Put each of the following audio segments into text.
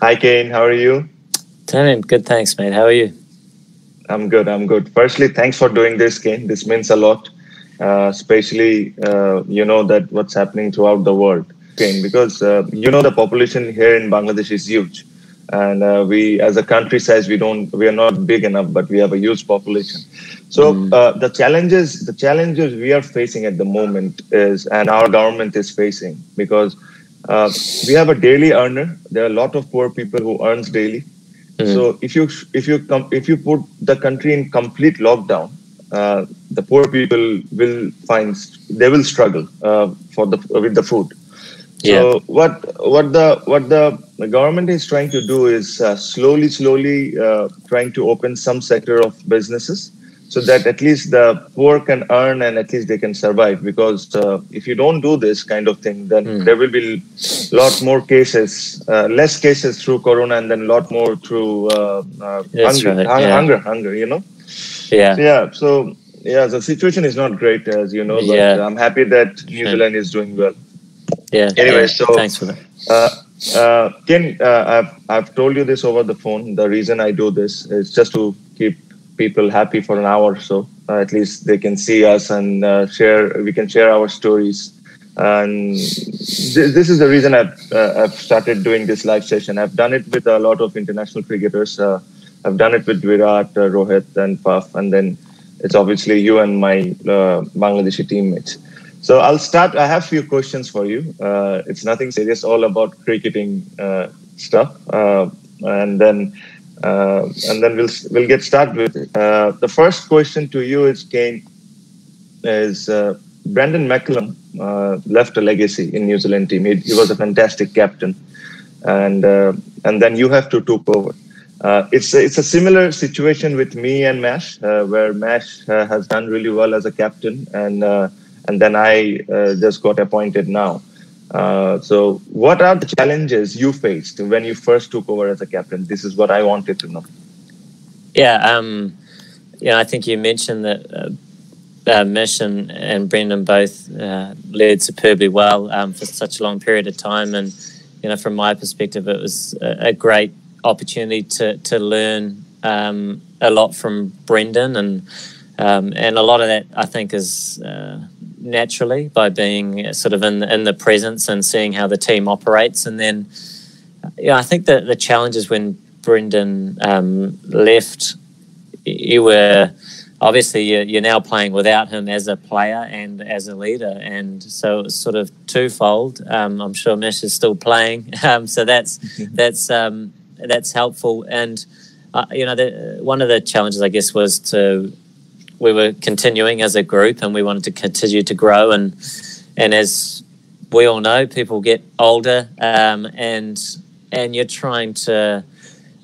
Hi, Kane. How are you? Tamim, good, thanks, mate. How are you? I'm good. I'm good. Firstly, thanks for doing this, Kane. This means a lot, especially you know that what's happening throughout the world, Kane, because you know the population here in Bangladesh is huge, and we, as a country size, we are not big enough, but we have a huge population. So the challenges we are facing at the moment is, and our government is facing, because uh, we have a daily earner. There are a lot of poor people who earns daily. Mm. So if you put the country in complete lockdown, the poor people they will struggle for the with the food. Yeah, So what the government is trying to do is slowly trying to open some sector of businesses, so that at least the poor can earn and at least they can survive. Because if you don't do this kind of thing, then mm. there will be lot more cases, less cases through corona, and then a lot more through That's right. Yeah, hunger. yeah, So yeah, the situation is not great, as you know, but yeah, I'm happy that New shame. Zealand is doing well. Yeah, Anyway, yeah. so Thanks for that. uh, Ken, I've told you this over the phone. The reason I do this is just to keep people happy for an hour or so. At least they can see us and share. We can share our stories. And this is the reason I've started doing this live session. I've done it with a lot of international cricketers. I've done it with Virat, Rohit, and Puff, and then it's obviously you and my Bangladeshi teammates. So I'll start. I have a few questions for you. It's nothing serious, all about cricketing stuff, and then we'll get started with it. The first question to you is, Kane, is Brandon McCullum left a legacy in New Zealand team. He was a fantastic captain, and then you have to took over. It's a similar situation with me and Mash, where Mash has done really well as a captain, and then I just got appointed now. So, what are the challenges you faced when you first took over as a captain? This is what I wanted to know. Yeah, I think you mentioned that Mish and Brendan both led superbly well for such a long period of time, and from my perspective, it was a great opportunity to learn a lot from Brendan, and a lot of that I think is naturally by being sort of in the presence and seeing how the team operates. And then I think that the challenges when Brendan left, you were obviously you're now playing without him as a player and as a leader, and so it's sort of twofold. I'm sure Mish is still playing, so that's helpful. And one of the challenges, I guess, was we were continuing as a group, and we wanted to continue to grow. And as we all know, people get older, and you're trying to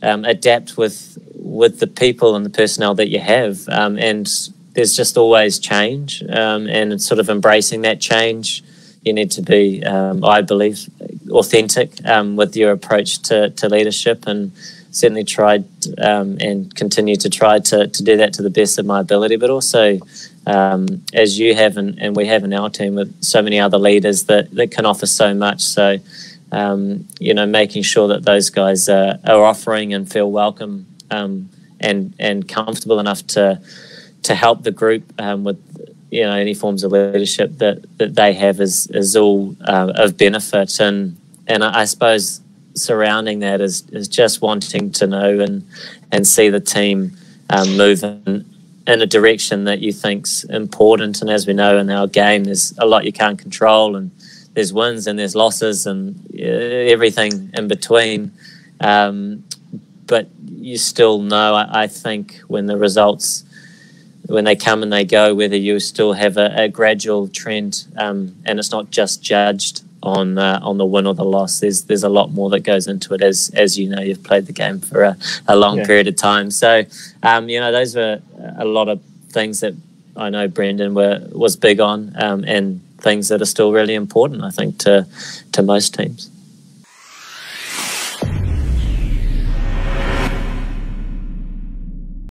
adapt with the people and the personnel that you have. And there's just always change, and it's sort of embracing that change. You need to be, I believe, authentic with your approach to leadership, and certainly tried and continue to try to do that to the best of my ability. But also, as you have and we have in our team, with so many other leaders that can offer so much. So, making sure that those guys are offering and feel welcome and comfortable enough to help the group with any forms of leadership that they have is all of benefit. And I suppose surrounding that is just wanting to know and see the team move in a direction that you think's important. And as we know in our game, there's a lot you can't control, and there's wins and there's losses and everything in between. But you still know, I think, when the results, when they come and they go, whether you still have a gradual trend, and it's not just judged on the win or the loss. There's a lot more that goes into it, as you know, you've played the game for a long period of time. So those were a lot of things that I know Brendan was big on, and things that are still really important, I think, to most teams.